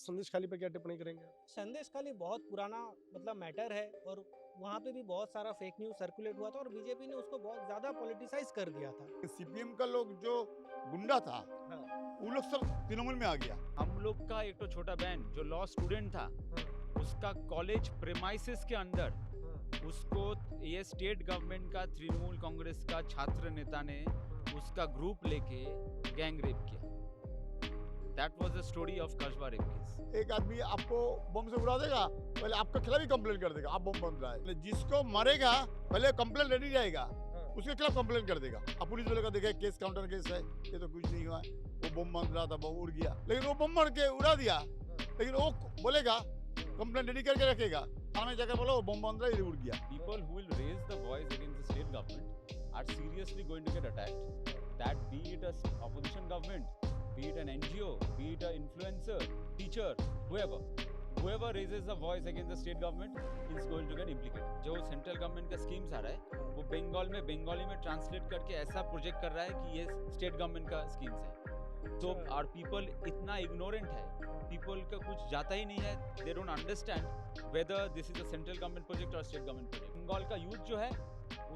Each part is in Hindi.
संदेश खाली पे क्या टिप्पणी करेंगे आप? संदेश खाली बहुत पुराना मतलब मैटर है और वहाँ पे भी बहुत सारा फेक न्यूज़ सर्कुलेट हुआ था और बीजेपी ने उसको बहुत ज़्यादा पॉलिटिसाइज कर दिया था। सीपीएम का लोग जो गुंडा था हाँ, वो लोग सब तृणमूल में आ गया। हम लोग का एक तो छोटा बहन जो लॉ स्टूडेंट था, उसका कॉलेज प्रेमाइसिस के अंदर उसको ये स्टेट गवर्नमेंट का तृणमूल कांग्रेस का छात्र नेता ने उसका ग्रुप लेके गैंग रेप किया। That was the story of कस्बा रेप केस। एक आदमी आपको बम से उड़ा देगा, पहले आपके खिलाफ ही कंप्लेन कर देगा, आप बम बन रहा है। जिसको मरेगा पहले कंप्लेन रेडी रहेगा, उसके खिलाफ कंप्लेन कर देगा। अब पुलिस वाले का देखा केस काउंटर केस है, ये तो कुछ नहीं हुआ, वो बम बन रहा था, बम उड़ गया। लेकिन वो बम मार के उड़ा दिया, लेकिन वो बोलेगा कंप्लेन रेडी करके रखेगा, थाने में जाकर बोलो वो बम बन रहा है, ये उड़ गया। People who will raise the voice against the state government are seriously going to get attacked. That be it a opposition government, be it an NGO, be it an influencer, teacher, whoever raises the voice against the state government is going to get implicated. जो सेंट्रल गवर्नमेंट का स्कीम्स आ रहा है वो बंगाली में ट्रांसलेट करके ऐसा प्रोजेक्ट कर रहा है कि ये स्टेट गवर्नमेंट का स्कीम्स है। तो और पीपल इतना इग्नोरेंट है, पीपल का कुछ जाता ही नहीं है, they don't understand whether this is a central government project और स्टेट गवर्नमेंट प्रोजेक्ट। बंगाल का यूथ जो है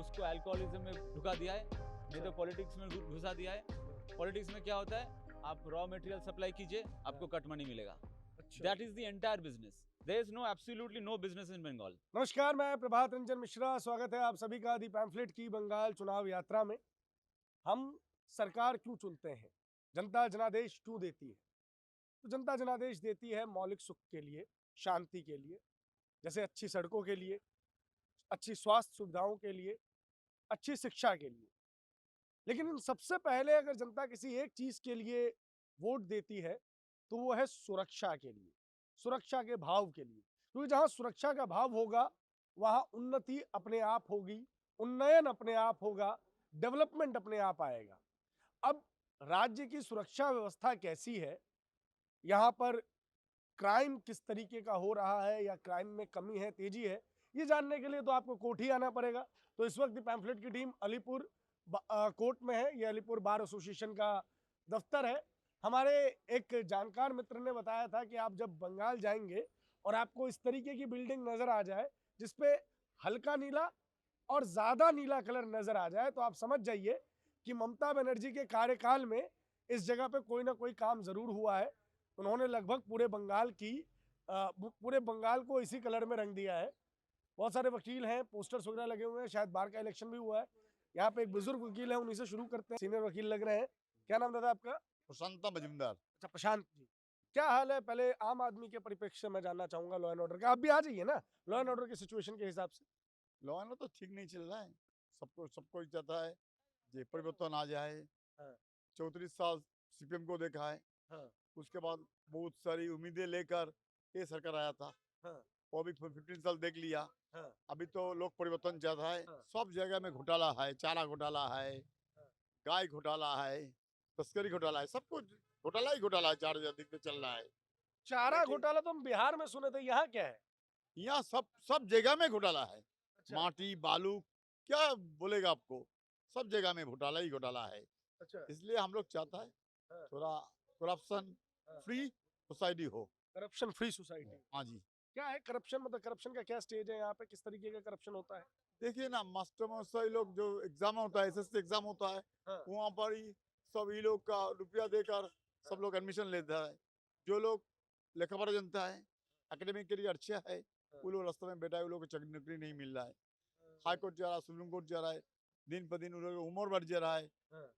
उसको अल्कोहलिज्म में ढुका दिया है, नहीं तो पॉलिटिक्स में घुसा दिया है। पॉलिटिक्स में क्या होता है, आप रॉ मटेरियल सप्लाई कीजिए, आपको कट मनी मिलेगा। That is the entire business. There is no absolutely no business in Bengal. नमस्कार, मैं प्रभात रंजन मिश्रा, स्वागत है आप सभी का दी पैम्फलेट की बंगाल चुनाव यात्रा में। हम सरकार क्यों चुनते हैं, जनता जनादेश क्यों देती है? तो जनता जनादेश देती है मौलिक सुख के लिए, शांति के लिए, जैसे अच्छी सड़कों के लिए, अच्छी स्वास्थ्य सुविधाओं के लिए, अच्छी शिक्षा के लिए। लेकिन इन सबसे पहले अगर जनता किसी एक चीज के लिए वोट देती है तो वो है सुरक्षा के लिए, सुरक्षा के भाव के लिए। क्योंकि जहां सुरक्षा का भाव होगा वहां उन्नति अपने आप होगी, उन्नयन अपने आप होगा, डेवलपमेंट अपने आप आएगा। अब राज्य की सुरक्षा व्यवस्था कैसी है, यहाँ पर क्राइम किस तरीके का हो रहा है या क्राइम में कमी है, तेजी है, ये जानने के लिए तो आपको कोर्ट ही आना पड़ेगा। तो इस वक्त पैम्फलेट की टीम अलीपुर कोर्ट में है। ये अलीपुर बार एसोसिएशन का दफ्तर है। हमारे एक जानकार मित्र ने बताया था कि आप जब बंगाल जाएंगे और आपको इस तरीके की बिल्डिंग नजर आ जाए जिसपे हल्का नीला और ज्यादा नीला कलर नजर आ जाए, तो आप समझ जाइए कि ममता बनर्जी के कार्यकाल में इस जगह पे कोई ना कोई काम जरूर हुआ है। उन्होंने लगभग पूरे बंगाल को इसी कलर में रंग दिया है। बहुत सारे वकील हैं, पोस्टर्स वगैरह लगे हुए हैं, शायद बार का इलेक्शन भी हुआ है। यहाँ पे एक बुजुर्ग वकील है, उन्हीं से शुरू करते हैं। सीनियर वकील लग रहे हैं। क्या नाम दादा आपका? प्रशांता मजूमदार। अच्छा, प्रशांत जी, क्या हाल है? पहले आम आदमी के परिप्रेक्ष्य में जानना चाहूंगा लॉ एंड ऑर्डर का। आप भी आ जाइए ना, लॉ एंड ऑर्डर की सिचुएशन के हिसाब से। लॉ एंड ऑर्डर तो ठीक नहीं चल रहा है, सबको चाहता है ये परिवर्तन आ जाए। हाँ। 34 साल सीपीएम को देखा है। हाँ। उसके बाद बहुत सारी उम्मीदें लेकर ये सरकार आया था। हाँ। वो अभी 15 साल देख लिया। हाँ। अभी तो लोग परिवर्तन चाहता है। हाँ। सब जगह में घोटाला है, चारा घोटाला है, गाय घोटाला है, तस्करी घोटाला है, सब कुछ घोटाला ही घोटाला है। 4 दिन चल रहा है। चारा लेकिन- घोटाला तो हम बिहार में सुने थे, यहाँ क्या है? यहाँ सब जगह में घोटाला है। अच्छा। माटी बालू क्या बोलेगा आपको, सब जगह में घोटाला ही घोटाला है। अच्छा। इसलिए हम लोग चाहता है हाँ। थोड़ा करप्शन हाँ। फ्री सोसाइटी हो। Corruption free society. हाँ जी, क्या है करप्शन? मतलब करप्शन का क्या स्टेज है यहाँ पे, किस तरीके का करप्शन होता है? देखिए ना, मास्टर मास्टर लोग जो एग्जाम होता है, एसएससी एग्जाम होता है, हाँ। वहाँ पर ही सब ये लोग का रुपया देकर सब लोग एडमिशन लेता है। जो लोग लेखा पढ़ा जनता है, एकेडमिक के लिए अच्छा है, वो लोग रास्ते में बैठा है, वो लोग को नौकरी नहीं मिल रहा है। हाई कोर्ट जा रहा है, सुप्रीम कोर्ट जा रहा है, दिन पर दिन उन लोगों की उम्र बढ़ जा रहा है।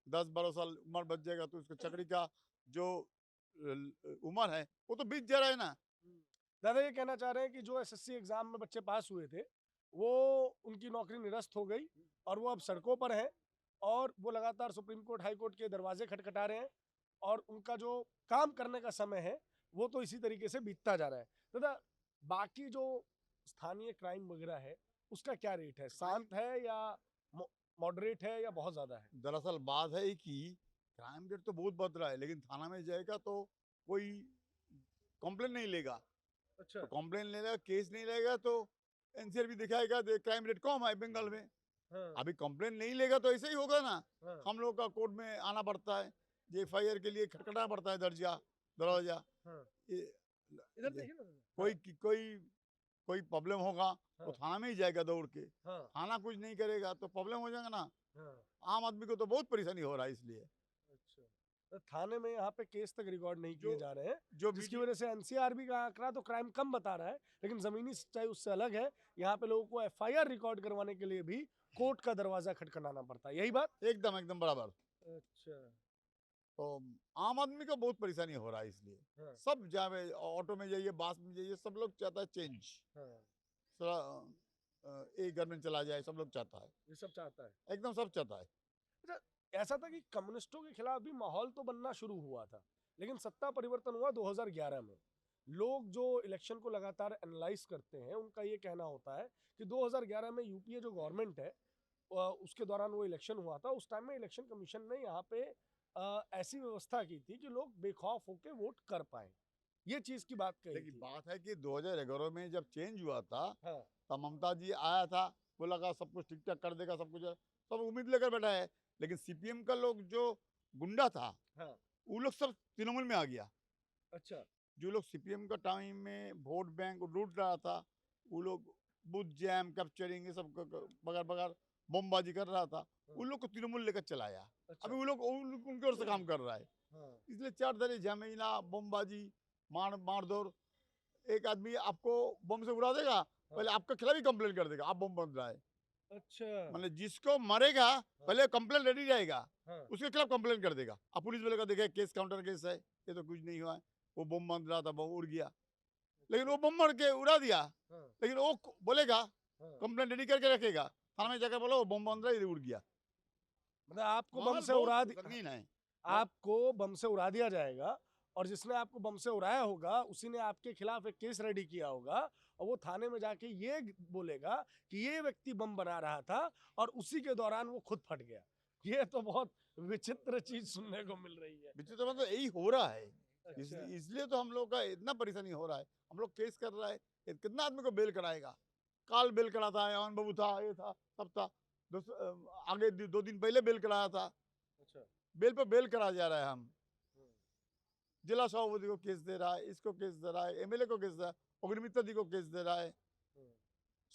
10-12 साल उम्र बढ़ जाएगा तो उसको चाकरी का जो उम्र है वो तो बीत जा रहा है ना। दादा ये कहना चाह रहे हैं कि जो एसएससी एग्जाम में बच्चे पास हुए थे वो उनकी नौकरी निरस्त हो गई और वो अब सड़कों पर हैं और वो लगातार सुप्रीम कोर्ट हाई कोर्ट के दरवाजे खटखटा रहे हैं और उनका जो काम करने का समय है वो तो इसी तरीके से बीतता जा रहा है। दादा, बाकी जो स्थानीय क्राइम वगैरह है उसका क्या रेट है? शांत है या मॉडरेट है या बहुत ज्यादा है? दरअसल बात है कि क्राइम रेट तो बहुत बढ़ रहा है, लेकिन थाना में जाएगा तो कोई कंप्लेन नहीं लेगा। अच्छा। तो कंप्लेन लेगा, केस नहीं लेगा तो एनसीआर भी दिखाएगा क्राइम रेट कम है बंगाल में। हाँ। अभी कंप्लेन नहीं लेगा तो ऐसे ही होगा ना। हाँ। हम लोग का कोर्ट में आना पड़ता है, ये एफआईआर के लिए खटखटाना पड़ता है दरवाजा। हाँ। ये इधर देखिए ना दादा। कोई प्रॉब्लम होगा तो हाँ। थाना में ही जाएगा दौड़ के। हाँ थाना कुछ नहीं करेगा तो प्रॉब्लम हो जाएगा ना। हाँ। आम आदमी को तो बहुत परेशानी हो रहा है इसलिए। अच्छा, तो थाने में यहाँ पे केस तक रिकॉर्ड नहीं किए जो- जा रहे हैं, जो जिसकी मीडिया वजह से एनसीआरबी का आंकड़ा तो क्राइम कम बता रहा है, लेकिन जमीनी सच्चाई उससे अलग है। यहाँ पे लोगों को एफआईआर रिकॉर्ड करवाने के लिए भी कोर्ट का दरवाजा खटखटाना पड़ता है, यही बात। एकदम एकदम बराबर। अच्छा। तो आम आदमी को बहुत परेशानी हो रहा है इसलिए। हाँ सब जावे, ऑटो में जाइए, बस में जाइए, सब लोग चाहता है चेंज। हाँ, एक घर में चला जाए, सब लोग चाहता है, ये सब चाहता है। एकदम सब चाहता है। अच्छा, ऐसा था कि कम्युनिस्टों के खिलाफ भी माहौल तो बनना शुरू हुआ था, लेकिन सत्ता परिवर्तन हुआ 2011 में। लोग जो इलेक्शन को लगातार एनालाइज करते हैं, उनका ये कहना होता है कि 2011 में यूपीए जो गवर्नमेंट है, उसके दौरान वो इलेक्शन हुआ था। उस टाइम में इलेक्शन कमीशन ने यहाँ पे ऐसी व्यवस्था की थी कि लोग बेखौफ होकर वोट कर पाए। ये चीज की बात कही लेकिन थी। बात है कि 2011 में जब चेंज हुआ था, हाँ तब ममता जी आया था, वो लगा सब कुछ ठीक ठाक कर देगा, सब कुछ सब उम्मीद लेकर बैठा है। लेकिन सीपीएम का लोग जो गुंडा था, हाँ। वो लोग सब तृणमूल में आ गया। अच्छा। जो लोग सीपीएम का टाइम में वोट बैंक लूट रहा था, वो लोग बूथ जैम, कैप्चरिंग, ये सब बगैर बगैर बमबाजी कर रहा था, वो लोग को तृणमूल लेकर चलाया। अच्छा। अभी वो लोग उनकी ओर से काम कर रहा है। हाँ इसलिए चार तरह झमेला, बमबाजी, मारदौड़। एक आदमी आपको बम से उड़ा देगा, पहले आपके खिलाफ ही कंप्लेन कर देगा, आप बम बन रहा है। अच्छा। मतलब जिसको मरेगा पहले कंप्लेन रेडी रहेगा, हाँ उसके खिलाफ कंप्लेन कर देगा। अब पुलिस बोलेगा देखिए केस काउंटर केस है, ये तो कुछ नहीं हुआ है, वो बम बन रहा था, बम उड़ गया। लेकिन वो बम मार के उड़ा दिया, हाँ लेकिन वो बोलेगा, हाँ। कंप्लेन रेडी करके रखेगा, थाना में जाकर बोलो वो बम बन रहा है, ये उड़ गया। मतलब आपको बम माहौल से बहुत उड़ा रंगीन है। आपको बम से उड़ा दिया जाएगा, और जिसने आपको बम से उड़ाया होगा उसी ने आपके खिलाफ एक केस रेडी किया होगा, और वो थाने में जाके ये बोलेगा कि ये व्यक्ति बम बना रहा था और उसी के दौरान वो खुद फट गया। ये तो बहुत विचित्र चीज सुनने को मिल रही है। विचित्र मतलब यही हो रहा है। अच्छा। इसलिए तो हम लोग का इतना परेशानी हो रहा है। हम लोग केस कर रहा है, कितना आदमी को बेल कराएगा। काल बेल कराता है, अमन बाबू था, ये था, सब था। आगे 2 दिन पहले बेल कराया था। अच्छा। बेल पे बेल करा जा रहा है। हम जिला सभापति को केस दे रहा है, इसको केस दे रहा है, एमएलए को केस दे रहा है, अग्निमित्र जी को केस दे रहा है,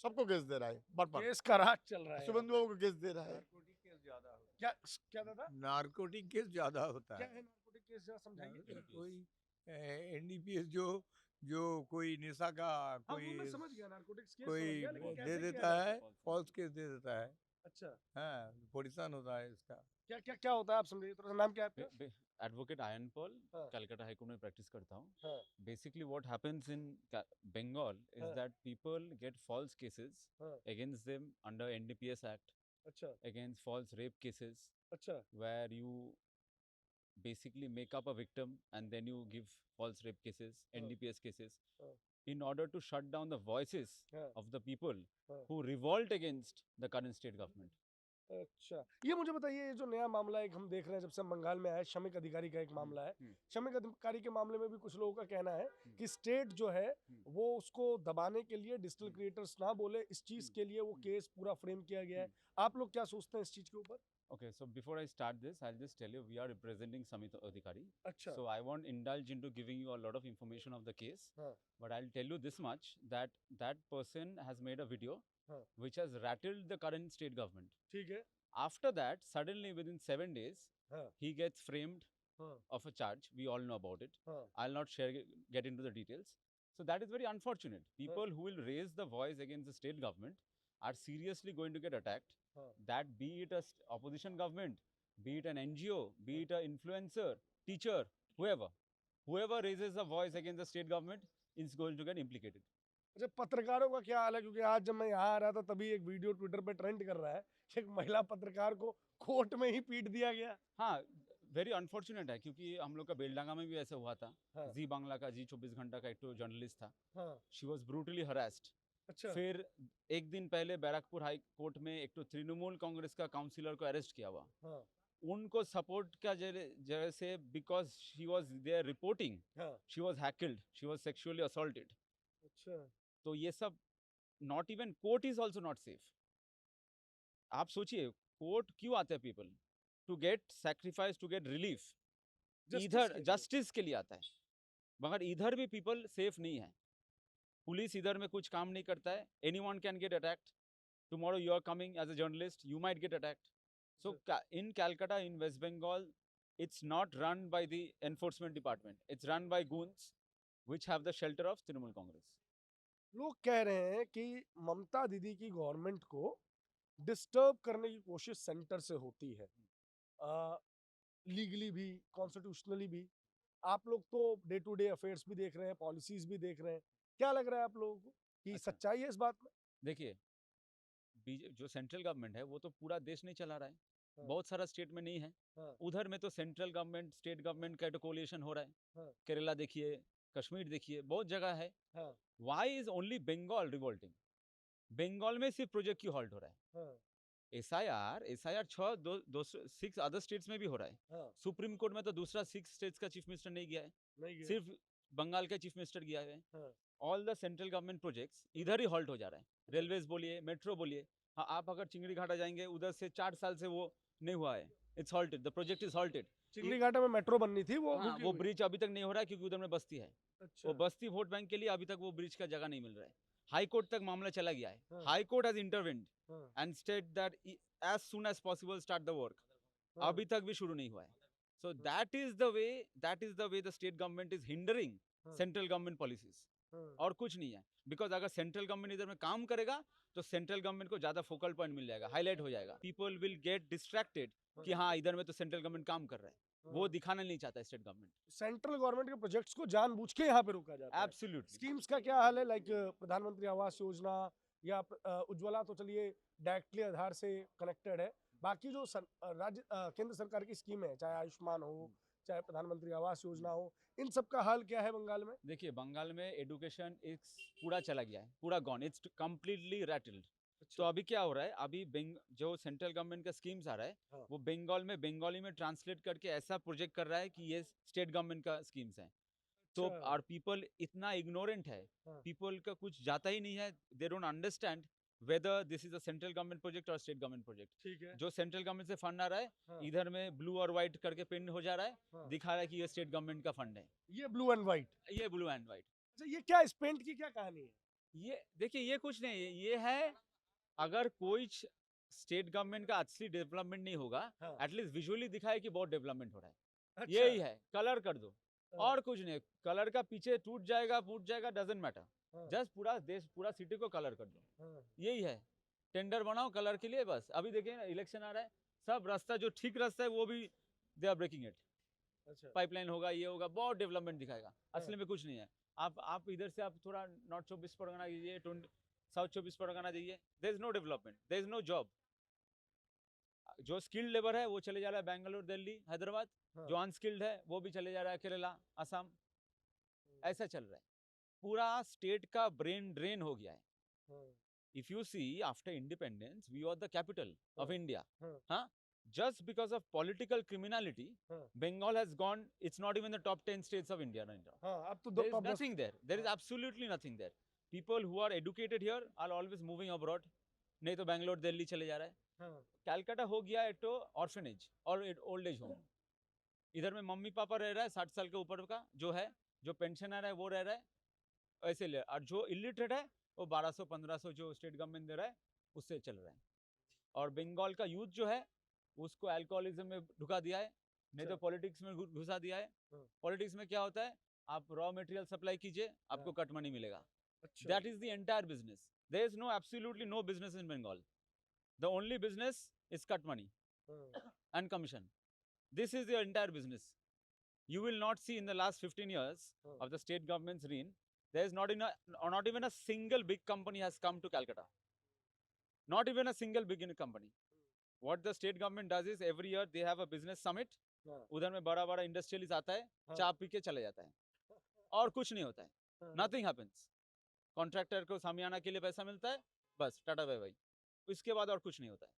सबको केस दे रहा है। बट केस का राज चल रहा है। सुबंधु बाबू को केस दे रहा है। क्या क्या दादा? नारकोटिक केस ज्यादा होता क्या है। है नारकोटिक केस, जरा समझाइए। कोई एनडीपीएस जो कोई नशा का हाँ, वो कोई मैं समझ गया, नारकोटिक्स केस कोई समझ गया, लेकिन दे कैसे किया देता जाता है, फॉल्स केस दे देता है। अच्छा। हाँ, पोजिशन होता है इसका। क्या क्या क्या होता है, आप समझाइए थोड़ा सा। नाम क्या है आपका? एडवोकेट आयन पॉल, हाँ। कलकत्ता हाई कोर्ट में प्रैक्टिस करता हूँ। हाँ। Basically what happens in Bengal is हाँ। that people get false cases हाँ। against them under NDPS Act, अच्छा against false rape cases, अच्छा where you basically make up a victim and then you give false rape cases, NDPS cases, हाँ। in order to shut down the voices हाँ। of the people हाँ। who revolt against the current state government. अच्छा, ये मुझे बताइए, ये जो नया मामला एक हम देख रहे हैं जब से हम बंगाल में आए, श्रमिक अधिकारी का एक मामला है। श्रमिक अधिकारी के मामले में भी कुछ लोगों का कहना है कि स्टेट जो है वो उसको दबाने के लिए, डिजिटल क्रिएटर्स ना बोले, इस चीज के लिए वो केस पूरा फ्रेम किया गया है। आप लोग क्या सोचते हैं इस चीज के ऊपर? Okay, so before I start this, I'll just tell you we are representing Samit Adhikari. अच्छा। So I won't indulge into giving you a lot of information of the case, हाँ। but I'll tell you this much, that that person has made a video हाँ। which has rattled the current state government. ठीक है। After that, suddenly within 7 days, हाँ। he gets framed हाँ। of a charge. We all know about it. हाँ। I'll not get into the details. So that is very unfortunate. People who will raise the voice against the state government are seriously going to get attacked. That be it a opposition government, be it an NGO, be it an influencer, teacher, whoever raises a voice against the state government is going to get implicated. अच्छा, पत्रकारों का क्या हाल है? क्योंकि आज जब मैं यहाँ आ रहा था तभी एक वीडियो ट्विटर पे ट्रेंड कर रहा है कि एक महिला पत्रकार को कोर्ट में ही पीट दिया गया। हाँ, वेरी अनफॉर्चुनेट है, क्योंकि हम लोग का बेलडांगा में भी ऐसा हुआ था। हाँ। जी बांग्ला का जी 24 घंटा का एक तो जर्नलिस्ट था। हाँ। She was brutally harassed. अच्छा। फिर एक दिन पहले बैरकपुर हाई कोर्ट में एक तो तृणमूल कांग्रेस का काउंसिलर को अरेस्ट किया हुआ। हाँ। उनको सपोर्ट का जैसे because she was there reporting, हाँ। She was heckled, she was sexually assaulted. अच्छा। तो ये सब, not even court is also not safe. आप सोचिए, कोर्ट क्यों आते हैं people? To get sacrifice, to get relief, इधर जस्टिस के लिए आता है। मगर इधर भी पीपल सेफ नहीं है, पुलिस इधर में कुछ काम नहीं करता है, anyone can get attacked, tomorrow you are coming as a journalist, you might get attacked. So in Calcutta, in West Bengal, it's not run by the enforcement department. It's run by goons, which have the shelter of Trinamool Congress. लोग कह रहे हैं कि ममता दीदी की गवर्नमेंट को डिस्टर्ब करने की कोशिश सेंटर से होती है, लीगली भी, कॉन्स्टिट्यूशनली भी. आप लोग तो डे टू डे अफेयर्स भी देख रहे हैं, पॉलिसीज भी देख रहे हैं. क्या लग रहा है आप लोगों को कि अच्छा. सच्चाई है इस बात में? देखिए, जो सेंट्रल गवर्नमेंट है वो तो पूरा देश नहीं चला रहा है, हाँ. बहुत सारा स्टेट में नहीं है. हाँ. उधर में तो सेंट्रल गवर्नमेंट स्टेट गवर्नमेंट का कोलिएशन हो रहा है. हाँ. केरला देखिए, कश्मीर देखिए, बहुत जगह है. हाँ. Why is only Bengal revolting? Bengal में सिर्फ प्रोजेक्ट क्यों हॉल्ट हो रहा है? हाँ. एसआईआर 6 अदर स्टेट्स में भी हो रहा है. हाँ. सुप्रीम कोर्ट में तो दूसरा 6 स्टेट्स का चीफ मिनिस्टर नहीं गया है, नहीं गया. सिर्फ बंगाल का चीफ मिनिस्टर गया है. हाँ. All the central government projects इधर ही हॉल्ट हो जा रहा है. रेलवेज बोलिए, मेट्रो बोलिए. हाँ, आप अगर चिंगड़ी घाटा जाएंगे, उधर से 4 साल से वो नहीं हुआ है. It's halted, the project is halted. Chingri Ghata में मेट्रो बननी थी, वो हाँ, रुकी वो हुई. ब्रिज अभी तक नहीं हो रहा है क्योंकि उधर में बस्ती है. अच्छा. वो बस्ती वोट बैंक के लिए अभी तक वो ब्रिज का जगह नहीं मिल रहा है. हाई कोर्ट तक मामला चला गया है. हाँ. हाई कोर्ट हैज इंटरवेंड हाँ. And state that as soon as possible start the work. हाँ. अभी तक भी शुरू नहीं हुआ है. So that is the way the state government is hindering हाँ. सेंट्रल गवर्नमेंट पॉलिसीज, हाँ. और कुछ नहीं है. बिकॉज अगर सेंट्रल गवर्नमेंट इधर में काम करेगा तो सेंट्रल गवर्नमेंट को ज्यादा फोकल पॉइंट मिल जाएगा, हाईलाइट हो जाएगा. पीपल विल गेट डिस्ट्रैक्टेड कि हाँ इधर में तो सेंट्रल गवर्नमेंट काम कर रहा है. वो दिखाना नहीं चाहता स्टेट गवर्नमेंट. सेंट्रल गवर्नमेंट के प्रोजेक्ट्स को जानबूझ के यहाँ पे रोका जाता है. एब्सोल्युटली. स्कीम्स का क्या हाल है? लाइक प्रधानमंत्री आवास योजना या उज्ज्वला तो चलिए डायरेक्टली आधार से कनेक्टेड है. बाकी जो राज्य केंद्र सरकार की स्कीम है, चाहे आयुष्मान हो, चाहे प्रधानमंत्री आवास योजना हो, इन सब का हाल क्या है बंगाल में? देखिए, बंगाल में एजुकेशन पूरा चला गया है, पूरा गॉन, इट्स कम्प्लीटली रैटल्ड. तो अभी क्या हो रहा है, अभी जो सेंट्रल गवर्नमेंट का स्कीम्स आ रहा है, हाँ. वो बंगाल में बंगाली में ट्रांसलेट करके ऐसा प्रोजेक्ट कर रहा है कि ये स्टेट गवर्नमेंट का स्कीम्स हैं. तो अच्छा. और पीपल इतना इग्नोरेंट है, हाँ. पीपल का कुछ जाता ही नहीं है. They don't understand whether this is a central government project और स्टेट गवर्नमेंट प्रोजेक्ट. ठीक है. जो सेंट्रल गवर्नमेंट से फंड आ रहा है, हाँ. इधर में ब्लू और व्हाइट करके प्रिंट हो जा रहा है, हाँ. दिखा रहा है कि ये स्टेट गवर्नमेंट का फंड है. ये ब्लू एंड व्हाइट. ये ब्लू एंड व्हाइट. अच्छा, ये क्या इस पेंट की क्या कहानी है? ये देखिए, ये कुछ नहीं है. ये है, अगर कोई स्टेट गवर्नमेंट का असली डेवलपमेंट नहीं होगा, हाँ. एटलीस्ट विजुअली दिखाए कि बहुत डेवलपमेंट हो रहा है. अच्छा. यही है, कलर कर दो, हाँ. और कुछ नहीं. कलर का पीछे टूट जाएगा, फूट जाएगा, डजंट मैटर. हाँ. जस्ट पूरा देश, पूरा सिटी को कलर कर दो. हाँ. यही है. टेंडर बनाओ कलर के लिए बस. अभी देखिए ना, इलेक्शन आ रहा है, सब रास्ता जो ठीक रास्ता है वो भी दे आर ब्रेकिंग इट. अच्छा. पाइपलाइन होगा, ये होगा, बहुत डेवलपमेंट दिखाएगा, असली में कुछ नहीं है. आप इधर से आप थोड़ा नॉर्थ 24 परगना जाइए, साउथ 24 परगना जाइए, there is no development, there is no job. जो स्किल्ड लेबर है वो चले जा रहा है बेंगलोर, दिल्ली, हैदराबाद. हाँ. जो अनस्किल्ड है वो भी चले जा रहा है केरला, असम. ऐसा चल रहा है. पूरा स्टेट का ब्रेन ड्रेन हो गया है. हाँ. If you see, after independence, we are the capital of हाँ. India. हाँ. Huh? Just because of political criminality, हाँ. Bengal has gone. It's not even the top 10 states of India right now. हाँ. अब तो There is top 10 nothing there. There is हाँ. absolutely nothing there. People who are educated here are always moving abroad. नहीं तो बैंगलोर, दिल्ली चले जा रहा है. हाँ. कैलकाटा हो गया एक तो ऑर्फनेज और ओल्ड एज होम. इधर में मम्मी पापा रह रहा है 60 साल के ऊपर का जो है, जो पेंशन आ रहा है वो रह रहा है ऐसे ले. और जो इलिटरेट है वो 1200-1500 जो स्टेट गवर्नमेंट दे रहा है उससे चल रहा है. और बंगाल का यूथ जो है उसको अल्कोहलिज्म में ढुका दिया है, नहीं तो अच्छा. पॉलिटिक्स में घुसा दिया है. हाँ. पॉलिटिक्स में क्या होता है, आप रॉ मटेरियल सप्लाई कीजिए, आपको कट मनी मिलेगा. अच्छा. That is the entire business. There is no absolutely no business in Bengal. The only business is cut money हाँ. and commission. This is the entire business. You will not see in the last 15 years हाँ. of the state government's reign, there is not even a single big company has come to Calcutta. Not even a single big company. What the state government does is every year they have a business summit. हाँ. उधर में बड़ा बड़ा इंडस्ट्रियलिस्ट आता है, हाँ. चाय पी के चले जाता है, और कुछ नहीं होता है. हाँ. Nothing happens. कॉन्ट्रैक्टर को सामियाना के लिए पैसा मिलता है, बस टाटा बाय बाय. इसके बाद और कुछ नहीं होता है.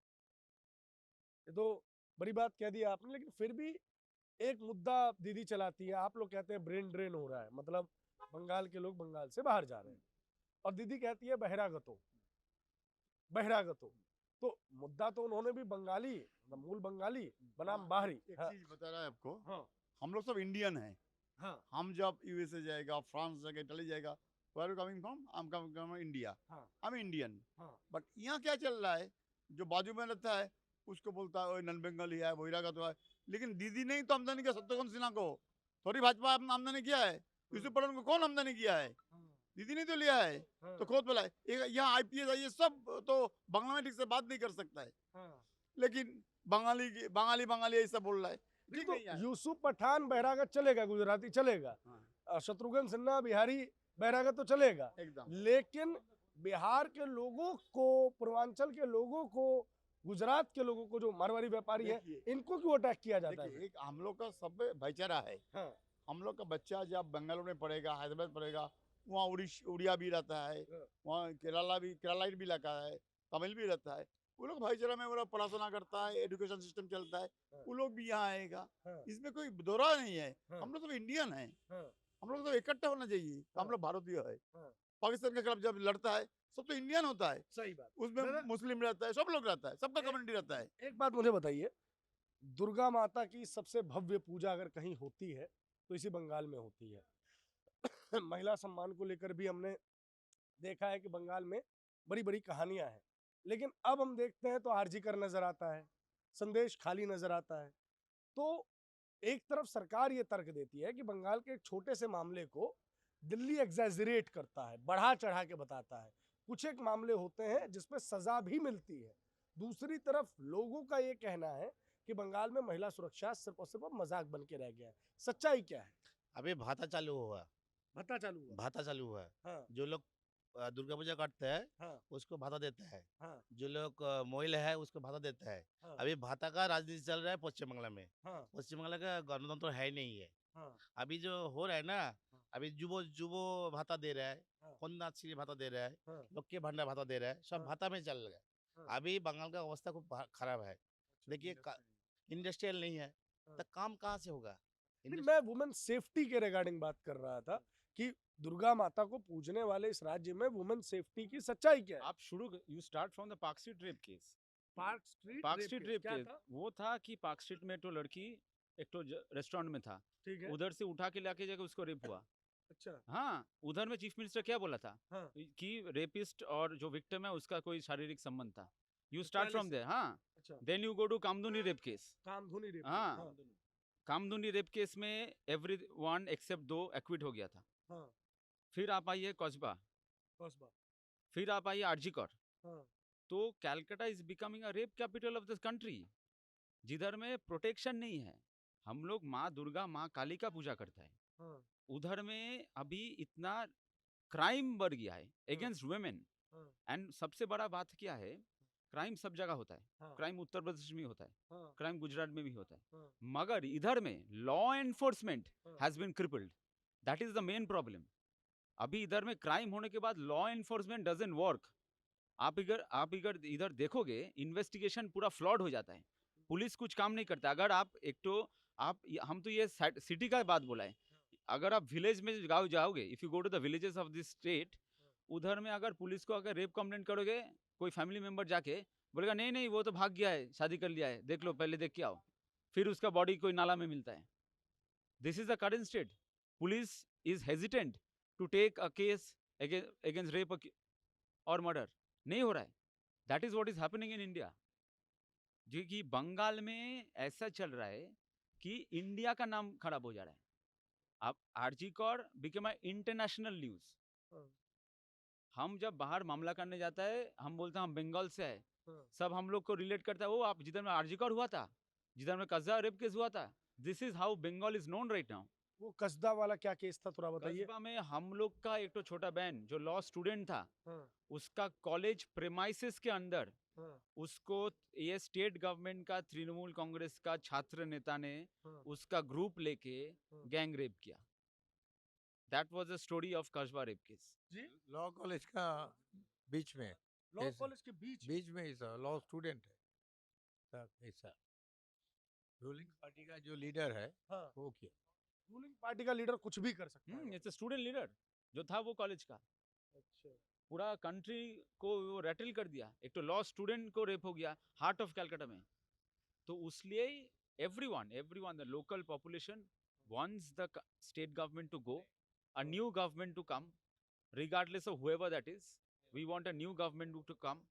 ये तो बड़ी बात कह दी आपने, लेकिन फिर भी एक मुद्दा दीदी चलाती है. आप लोग कहते हैं ब्रेन ड्रेन हो रहा है, मतलब बंगाल के लोग बंगाल से बाहर जा रहे हैं, और दीदी कहती है बहिरागतो बहिरागतो. तो मुद्दा तो उन्होंने भी बंगाली, मतलब मूल बंगाली बनाम बाहरी. एक हाँ. चीज बता रहा है आपको, हाँ. हम लोग सब इंडियन हैं. हाँ हम जब यूएसए जाएगा, फ्रांस जाएगा, इटली जाएगा, where are coming from? I am coming from India, हाँ आई एम इंडियन। हाँ बट यहाँ क्या चल रहा है, जो बाजू में रहता है उसको बोलता है नन बंगाली है, बहिरागा तो है, लेकिन दीदी ने ही तो आमदनी किया शत्रुघ्न सिन्हा को, थोड़ी भाजपा ने आमदनी किया है। यूसुफ पठान को कौन आमदनी किया है? हाँ, दीदी ने तो लिया है। हाँ, तो खुद बोला है यहाँ आईपीएस आई सब तो बांग्ला में ठीक से बात नहीं कर सकता है, हाँ। लेकिन बंगाली बंगाली ऐसा बोल रहा है, नहीं ठीक तो नहीं है। यूसुफ पठान बहरागत चलेगा, गुजराती चलेगा, हाँ, और शत्रुघ्न सिन्हा बिहारी बहरागत तो चलेगा, एकदम लेकिन बिहार के लोगों को, पूर्वांचल के लोगों को, गुजरात के लोगों को, जो मारवाड़ी व्यापारी है, देखिए, इनको क्यों अटैक किया जाता है? देखिए एक हम लोग का सब भाईचारा है। हाँ हम लोग का बच्चा जब बेंगलोर में पढ़ेगा, हैदराबाद पढ़ेगा, वहाँ उड़िया भी रहता है, हाँ। वहाँ केरलाइट भी लगा है, तमिल भी रहता है। वो लोग भाईचारा में वो लोग पढ़ाशुना करता है, एजुकेशन सिस्टम चलता है, हाँ। वो लोग भी यहाँ आएगा। हाँ, इसमें कोई दोहरा नहीं है। हाँ। हम लोग सब इंडियन है, हाँ, हम लोग तो इकट्ठा होना चाहिए। हाँ। हम लोग भारतीय है। हाँ। पाकिस्तान के खिलाफ जब लड़ता है सब तो इंडियन होता है, सही बात। उसमें दादा, मुस्लिम रहता है, सब लोग रहता है, सबका एक- कम्युनिटी रहता है। एक बात मुझे बताइए, दुर्गा माता की सबसे भव्य पूजा अगर कहीं होती है तो इसी बंगाल में होती है। महिला सम्मान को लेकर भी हमने देखा है कि बंगाल में बड़ी बड़ी कहानियां हैं, लेकिन अब हम देखते हैं तो आरजी कर नजर आता है, संदेश खाली नजर आता है। तो एक तरफ सरकार ये तर्क देती है कि बंगाल के एक छोटे से मामले को दिल्ली एग्जैजरेट करता है, बढ़ा चढ़ा के बताता है, कुछ एक मामले होते हैं जिसपे सजा भी मिलती है। दूसरी तरफ लोगों का ये कहना है कि बंगाल में महिला सुरक्षा सिर्फ और सिर्फ मजाक बन के रह गया है। सच्चाई क्या है? अभी भाता चालू हुआ, भत्ता चालू हुआ। भाता चालू हुआ है। हाँ जो लोग दुर्गा पूजा करते हैं हाँ उसको भाता देता है, हाँ जो लोग मोइल है उसको भाता देता है। हाँ अभी भाता का राजनीति चल रहा है पश्चिम बंगाल में। हाँ पश्चिम बंगाल का गणतंत्र है ही नहीं है। हाँ अभी जो हो रहा है ना, अभी जुबो जुबो भाता दे रहा है, हाँ। कन्याश्री भाता दे रहा है, हाँ। लक्की भंडार भाता दे रहा है, सब हाँ। भाता में चल रहा हाँ। है। अभी बंगाल का अवस्था खूब खराब है। देखिए इंडस्ट्रियल नहीं है हाँ। तो काम कहाँ से होगा? नहीं, मैं वुमेन सेफ्टी के रिगार्डिंग बात कर रहा था कि दुर्गा माता को पूजने वाले इस राज्य में वुमेन सेफ्टी की सच्चाई क्या है? आप शुरू you start from the park street rape case. Park street park street rape क्या केस था? वो था कि पार्क स्ट्रीट में तो लड़की एक तो रेस्टोरेंट में था, ठीक है। उधर से उठा के लाके जाके उसको रेप हुआ। अच्छा। हाँ, उधर में चीफ मिनिस्टर क्या बोला था हाँ। कि रेपिस्ट और जो विक्टिम है उसका कोई शारीरिक संबंध था। You start from there. हाँ, अच्छा। Then you go to Kamduni rape case. Kamduni rape. हाँ। कामदुनी रेप केस में एवरीवन एक्सेप्ट 2 एक्विट हो गया था। हाँ। फिर आप आइए कस्बा, कस्बा। फिर आप आइए आरजी कर। हाँ। तो Calcutta is becoming a rape capital of this country, जिधर में प्रोटेक्शन नहीं है। हम लोग माँ दुर्गा माँ काली का पूजा करता है, हाँ। उधर में अभी इतना क्राइम बढ़ गया है अगेंस्ट वुमेन। हाँ। एंड सबसे बड़ा बात क्या है, क्राइम सब जगह होता है। हाँ। क्राइम उत्तर प्रदेश में होता है, हाँ। क्राइम गुजरात में भी होता है, हाँ। मगर इधर में लॉ एनफोर्समेंट हाँ। Has been crippled. That is the main problem. अभी इधर में क्राइम होने के बाद लॉ एनफोर्समेंट डजंट वर्क। आप इधर देखोगे इन्वेस्टिगेशन पूरा फ्लॉड हो जाता है, पुलिस कुछ काम नहीं करता। अगर आप एक तो हम तो ये सिटी का बात बोला है, अगर आप विलेज में गाँव जाओगे, if you go to the villages of this state, उधर में अगर पुलिस को अगर रेप कंप्लेंट करोगे, कोई फैमिली मेंबर जाके बोलेगा नहीं नहीं वो तो भाग गया है, शादी कर लिया है, देख लो पहले देख के आओ, फिर उसका बॉडी कोई नाला में मिलता है। This is the current state. Police is hesitant to take a case against rape और मर्डर। नहीं हो रहा है। That is what is happening in India. जो कि बंगाल में ऐसा चल रहा है कि इंडिया का नाम खराब हो जा रहा है। अब RG Kar become a international news. हाँ। हम जब बाहर मामला करने जाता है, हम बोलते हैं हम बंगाल से है, हाँ। सब हम लोग को रिलेट करता है, वो आप जिधर में आरजी कौर हुआ था, जिधर में कस्बा रेप केस हुआ था। This is how Bengal is known right now. वो कसदा वाला क्या केस था, थोड़ा बताइए। कस्बा में हम लोग का एक तो छोटा बहन जो लॉ स्टूडेंट था, हाँ। उसका कॉलेज प्रेमाइसिस के अंदर हाँ। उसको ये स्टेट गवर्नमेंट का तृणमूल कांग्रेस का छात्र नेता ने हाँ। उसका ग्रुप लेके हाँ। गैंग रेप किया। That was the story of कस्बा रेप केस। जी, लॉ कॉलेज का बीच में लॉ कैसे? कॉलेज के बीच। बीच में ही लॉ स्टूडेंट है सब ऐसा। रूलिंग पार्टी का जो लीडर है हाँ। वो किया। रूलिंग पार्टी का लीडर कुछ भी कर सकता है। इट्स अ स्टूडेंट लीडर जो था वो कॉलेज का, अच्छा। पूरा कंट्री को वो रैटल कर दिया। एक तो लॉ स्टूडेंट को रेप हो गया हार्ट ऑफ कैलकाटा में, तो उसलिए everyone the local population wants the state government to go, a new government to come, regardless of whoever that is. We want a new government to come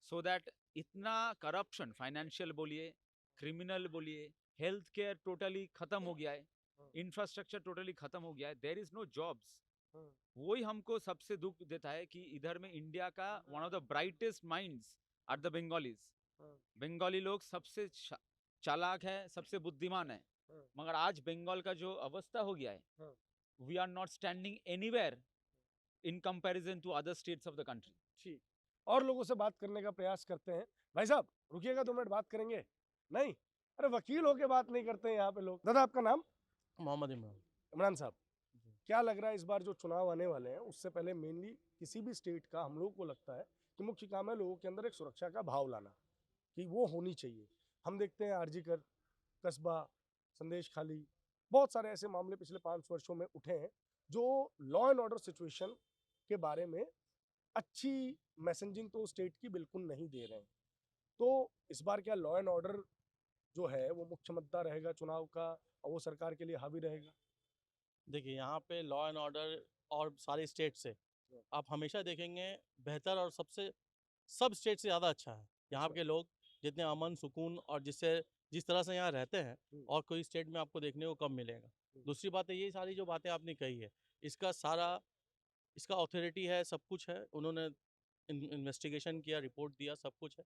so that इतना corruption, financial बोलिए, criminal बोलिए, health care totally खत्म हो गया है, infrastructure totally खत्म हो गया है, there is no jobs. वही हमको सबसे दुख देता है कि इधर में इंडिया का one of the brightest minds are the Bengalis. Bengali लोग सबसे चालाक है, सबसे बुद्धिमान है, मगर आज बंगाल का जो अवस्था हो गया है, we are not standing anywhere in comparison to other states of the country. ठीक, और लोगों से बात करने का प्रयास करते हैं। भाई साहब रुकिएगा, 2 मिनट बात करेंगे। नहीं, अरे वकील होके बात नहीं करते हैं यहाँ पे लोग। दादा आपका नाम? मोहम्मद इमरान। इमरान साहब, क्या लग रहा है इस बार जो चुनाव आने वाले हैं, उससे पहले मेनली किसी भी स्टेट का हम लोगों को लगता है कि मुख्य काम है लोगों के अंदर एक सुरक्षा का भाव लाना, कि वो होनी चाहिए। हम देखते हैं आरजीकर, कस्बा, संदेश खाली, बहुत सारे ऐसे मामले पिछले 5 वर्षों में उठे हैं जो लॉ एंड ऑर्डर सिचुएशन के बारे में अच्छी मैसेजिंग तो स्टेट की बिल्कुल नहीं दे रहे हैं। तो इस बार क्या लॉ एंड ऑर्डर जो है वो मुख्य मुद्दा रहेगा चुनाव का और वो सरकार के लिए हावी रहेगा? देखिए यहाँ पे लॉ एंड ऑर्डर और सारे स्टेट से आप हमेशा देखेंगे बेहतर और सब स्टेट से ज़्यादा अच्छा है। यहाँ के लोग जितने अमन सुकून और जिस तरह से यहाँ रहते हैं और कोई स्टेट में आपको देखने को कम मिलेगा। दूसरी बात है, ये सारी जो बातें आपने कही है, इसका अथॉरिटी है, सब कुछ है, उन्होंने इन्वेस्टिगेशन किया, रिपोर्ट दिया, सब कुछ है।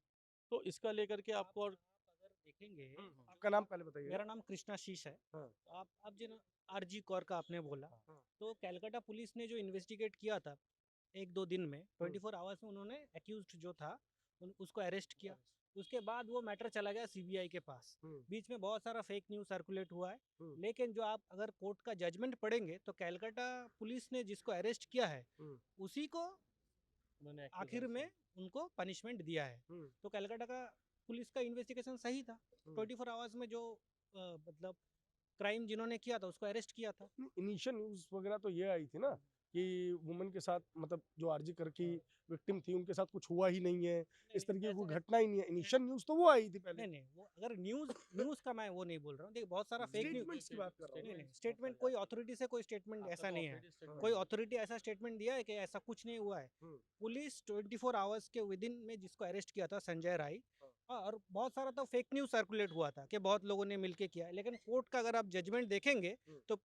तो इसका लेकर के आपको और अगर देखेंगे, आपका नाम पहले बताइए। मेरा नाम कृष्णा शीश है। हाँ। आप जो आरजी कौर का आपने बोला, तो कैलकाटा पुलिस ने जो इन्वेस्टिगेट किया था 1-2 दिन में, 24 आवर्स में उन्होंने एक्यूज्ड जो था उसको अरेस्ट किया। उसके बाद वो मैटर चला गया सीबीआई के पास। बीच में बहुत सारा फेक न्यूज़ सर्कुलेट हुआ है, लेकिन जो आप अगर कोर्ट का जजमेंट पढ़ेंगे तो कैलकाटा पुलिस ने जिसको अरेस्ट किया है उसी को आखिर में उनको पनिशमेंट दिया है। तो कैलकाटा का पुलिस का इन्वेस्टिगेशन सही था। 24 आवर्स में जो मतलब क्राइम जिन्होंने किया था उसको अरेस्ट किया था। इनिशियल न्यूज वगैरह तो ये आई थी ना कि वुमेन के साथ, मतलब जो आरजी कर की विक्टिम थी उनके साथ कुछ हुआ ही नहीं है, इस तरीके की कोई घटना ही नहीं है। इनिशियल न्यूज तो वो आई थी पहले। नहीं, वो अगर न्यूज़ का मैं वो नहीं बोल रहा हूँ। देखिए बहुत सारा फेक न्यूज़ स्टेटमेंट्स की बात कर रहा हूँ। नहीं, स्टेटमेंट कोई अथॉरिटी से कोई स्टेटमेंट ऐसा नहीं है। कोई अथॉरिटी ऐसा स्टेटमेंट दिया है कि ऐसा कुछ नहीं हुआ है। पुलिस 24 आवर्स के विद इन में जिसको अरेस्ट किया था संजय राय, और बहुत सारा तो फेक न्यूज़ सर्कुलेट हुआ था कि बहुत लोगों ने मिलके किया है, लेकिन कोर्ट का अगर आप जजमेंट देखेंगे तो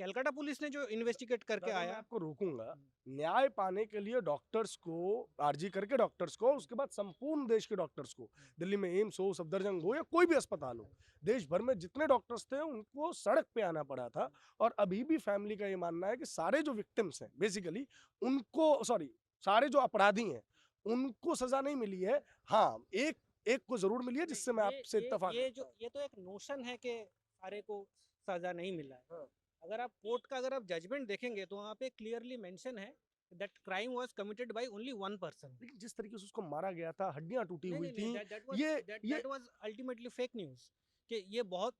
कैलकाटा पुलिस ने जो इन्वेस्टिगेट करके दादा, मैं आया। आपको रोकूंगा। न्याय पाने के लिए डॉक्टर्स को, आरजी करके डॉक्टर्स को, उसके बाद संपूर्ण देश के डॉक्टर्स को, दिल्ली में एम्स हो, सफदरजंग हो या कोई भी अस्पताल हो, देश भर में जितने डॉक्टर्स थे उनको सड़क पे आना पड़ा था। और अभी भी फैमिली का ये मानना है कि सारे जो विक्टिम्स हैं बेसिकली उनको, सारे जो अपराधी हैं उनको सजा नहीं मिली है। हाँ, एक को जरूर मिली है, जिससे मैं आपसे इत्तेफाक करता हूं। ये तो एक नोशन है कि सारे को सजा नहीं मिला है। अगर आप कोर्ट का अगर आप जजमेंट देखेंगे तो वहाँ पे क्लियरली मेंशन है that crime was committed by only 1 person. लेकिन जिस तरीके से उसको मारा गया था, हड्डियां टूटी हुई थी, that was ultimately fake news कि ये बहुत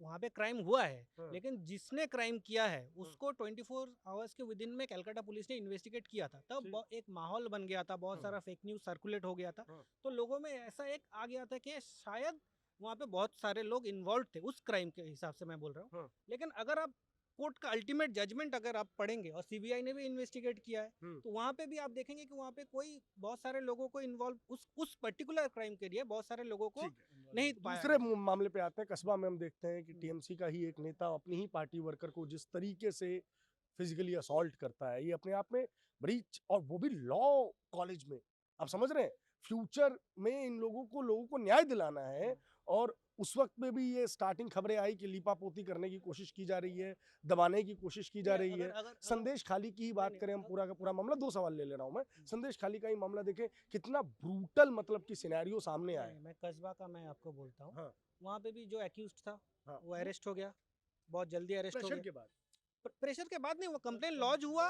वहाँ पे क्राइम हुआ है। लेकिन जिसने क्राइम किया है उसको 24 आवर्स के विद इन में कैलकाटा पुलिस ने इन्वेस्टिगेट किया था। तब एक माहौल बन गया था, बहुत सारा फेक न्यूज़ सर्कुलेट हो गया था। तो लोगों में ऐसा एक आ गया था कि शायद वहाँ पे बहुत सारे लोग इन्वॉल्व थे उस क्राइम के हिसाब से मैं बोल रहा हूँ। लेकिन अगर आप कोर्ट का अल्टीमेट जजमेंट अगर आप पढ़ेंगे, और सीबीआई ने भी इन्वेस्टिगेट किया है, तो वहाँ पे भी आप देखेंगे कि वहाँ पे कोई बहुत सारे लोगों को इन्वॉल्व उस पर्टिकुलर क्राइम के लिए बहुत सारे लोगों को नहीं पाया। दूसरे मामले पे आते हैं। कस्बा में हम देखते हैं कि टीएमसी का ही एक नेता अपनी ही पार्टी वर्कर को जिस तरीके से फिजिकली असॉल्ट करता है, ये अपने आप में ब्रीच, और वो भी लॉ कॉलेज में। आप समझ रहे हैं, फ्यूचर में इन लोगों को न्याय दिलाना है। और उस वक्त में भी ये स्टार्टिंग खबरें आई कि लीपापोती करने की कोशिश की जा रही है, दबाने की कोशिश की जा रही है। संदेश खाली की ही बात करें, हम पूरा का पूरा मामला, 2 सवाल ले रहा हूं मैं। संदेश खाली का ही मामला देखें, कितना ब्रूटल मतलब की सिनेरियो सामने आया। मैं कस्बा का मैं आपको बोलता हूँ। हाँ। वहाँ पे भी जो एक्यूज्ड था हाँ। वो अरेस्ट हो गया, बहुत जल्दी अरेस्ट हो प्रेशर गया। के बाद प्रेशर के बाद नहीं, वो कंप्लेन लॉन्च हुआ,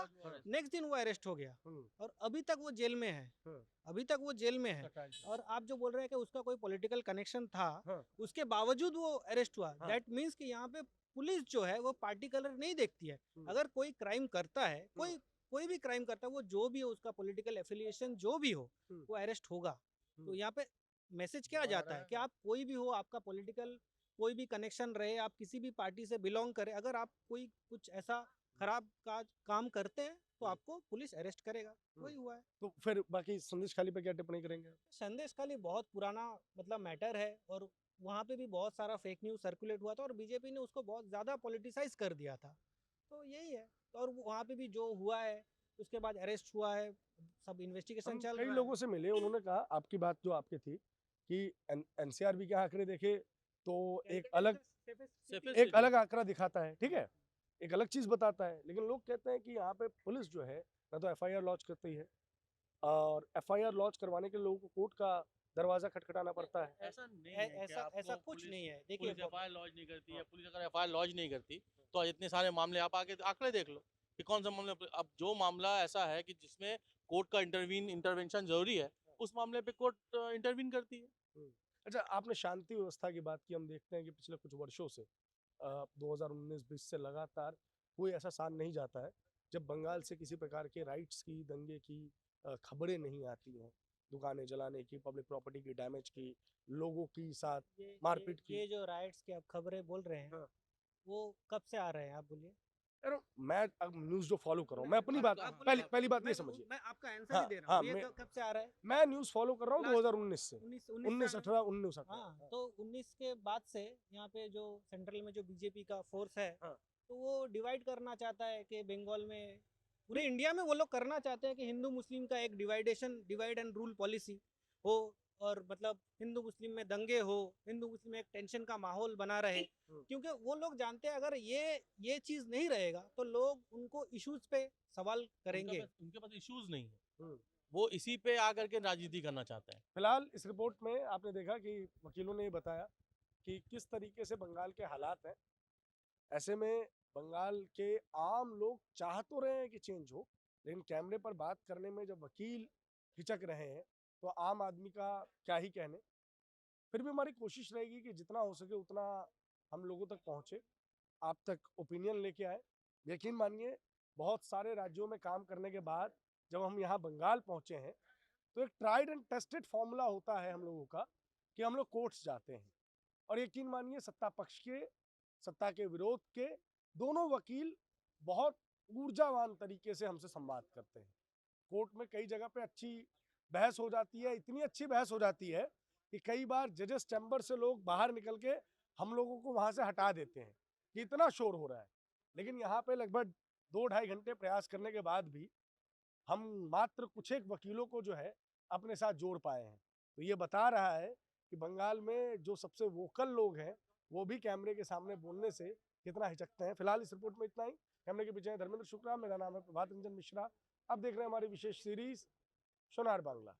नेक्स्ट दिन वो अरेस्ट हो गया और अभी तक वो जेल में है। अभी तक वो जेल में है। और आप जो बोल रहे हैं कि उसका कोई पॉलिटिकल कनेक्शन था, उसके बावजूद वो अरेस्ट हुआ, दैट मीन्स कि यहाँ पे पुलिस जो है वो पार्टी कलर नहीं देखती है। अगर कोई क्राइम करता है, कोई भी क्राइम करता है, वो जो भी हो, उसका पॉलिटिकल एफिलिएशन जो भी हो, वो अरेस्ट होगा। तो यहाँ पे मैसेज क्या जाता है कि आप कोई भी हो, आपका कोई भी कनेक्शन रहे, आप किसी भी पार्टी से बिलोंग करें, अगर आप कोई कुछ ऐसा खराब काम करते हैं तो आपको पुलिस अरेस्ट करेगा। वही हुआ है। तो फिर बाकी संदेश खाली पे क्या टिप्पणी करेंगे? संदेश खाली बहुत पुराना मतलब मैटर है, और वहाँ पे भी बहुत सारा फेक न्यूज़ सर्कुलेट हुआ था और बीजेपी ने उसको बहुत ज़्यादा पॉलिटिसाइज कर दिया था। तो यही है। और वहाँ पे भी जो हुआ है उसके बाद अरेस्ट हुआ है, सब इन्वेस्टिगेशन हम चल कई रहा लोगों है। से मिले, उन्होंने कहा आपकी बात जो आपकी थी कि एनसीआरबी के आंकड़े देखे तो एक अलग Safest आंकड़ा दिखाता है, ठीक है, एक अलग चीज बताता है, लेकिन लोग कहते हैं कि यहाँ पे पुलिस जो है ना तो एफआईआर लॉन्च करती है, और एफआईआर लॉन्च करवाने के लिए लोगों को कोर्ट का दरवाजा खटखटाना पड़ता है। ऐसा नहीं है कि ऐसा आपको कुछ पुलिस नहीं है। देखिए पुलिस एफआईआर लॉन्च नहीं करती है। पुलिस अगर एफआईआर लॉन्च नहीं करती तो आज इतने सारे मामले आप आके आंकड़े देख लो कि कौन सा मामला। अब जो मामला ऐसा है कि जिसमें कोर्ट का इंटरवेंशन जरूरी है, उस मामले पे कोर्ट इंटरवीन करती है। अच्छा, आपने शांति व्यवस्था की बात की, हम देखते हैं कि पिछले कुछ वर्षों से 2019-20 से लगातार कोई ऐसा साल नहीं जाता है जब बंगाल से किसी प्रकार के राइट्स की, दंगे की खबरें नहीं आती हैं, दुकानें जलाने की, पब्लिक प्रॉपर्टी की डैमेज की, लोगों की साथ मारपीट की। ये जो राइट्स की आप खबरें बोल रहे हैं, हाँ। वो कब से आ रहे हैं आप बोलिए? यार, मैं अब न्यूज़ जो फॉलो कर रहा हूँ, मैं अपनी बात, पहली बात ये समझिए। मैं आपका आंसर हाँ, ही दे रहा हाँ, हूँ। ये कब से आ रहा है? मैं न्यूज़ फॉलो कर रहा हूँ Last 2019 से, 19 से आ रहा है। 18 19 18। हाँ, तो 19 के बाद से यहाँ पे जो सेंट्रल में जो बीजेपी का फोर्स है, हाँ। तो वो डिवाइड करना चाहता है कि बंगाल में, पूरे इंडिया में वो लोग करना चाहते हैं कि हिंदू मुस्लिम का एक डिवाइड एंड रूल पॉलिसी हो, और मतलब हिंदू मुस्लिम में दंगे हो, हिंदू मुस्लिम में एक टेंशन का माहौल बना रहे। क्योंकि वो लोग जानते हैं अगर ये चीज नहीं रहेगा तो लोग उनको इश्यूज पे सवाल करेंगे। उनके पास इश्यूज नहीं है, वो इसी पे आकर के राजनीति करना चाहते हैं। फिलहाल इस रिपोर्ट में आपने देखा कि वकीलों ने ये बताया कि किस तरीके से बंगाल के हालात हैं। ऐसे में बंगाल के आम लोग चाह तो रहे हैं कि चेंज हो, लेकिन कैमरे पर बात करने में जब वकील हिचक रहे हैं तो आम आदमी का क्या ही कहने। फिर भी हमारी कोशिश रहेगी कि जितना हो सके उतना हम लोगों तक पहुंचे, आप तक ओपिनियन लेके आए। यकीन मानिए, बहुत सारे राज्यों में काम करने के बाद जब हम यहाँ बंगाल पहुंचे हैं तो एक ट्राइड एंड टेस्टेड फॉर्मूला होता है हम लोगों का कि हम लोग कोर्ट्स जाते हैं, और यकीन मानिए सत्ता पक्ष के, सत्ता के विरोध के दोनों वकील बहुत ऊर्जावान तरीके से हमसे संवाद करते हैं। कोर्ट में कई जगह पे अच्छी बहस हो जाती है, इतनी अच्छी बहस हो जाती है कि कई बार जजेस चैम्बर से लोग बाहर निकल के हम लोगों को वहां से हटा देते हैं कि इतना शोर हो रहा है। लेकिन यहाँ पे लगभग 2-2.5 घंटे प्रयास करने के बाद भी हम मात्र कुछ एक वकीलों को जो है अपने साथ जोड़ पाए हैं। तो ये बता रहा है कि बंगाल में जो सबसे वोकल लोग हैं वो भी कैमरे के सामने बोलने से कितना हिचकते हैं। फिलहाल इस रिपोर्ट में इतना ही। कैमरे के पीछे हैं धर्मेंद्र शुक्ला, मेरा नाम है प्रभात रंजन मिश्रा। अब देख रहे हैं हमारी विशेष सीरीज सोनार बांग्ला।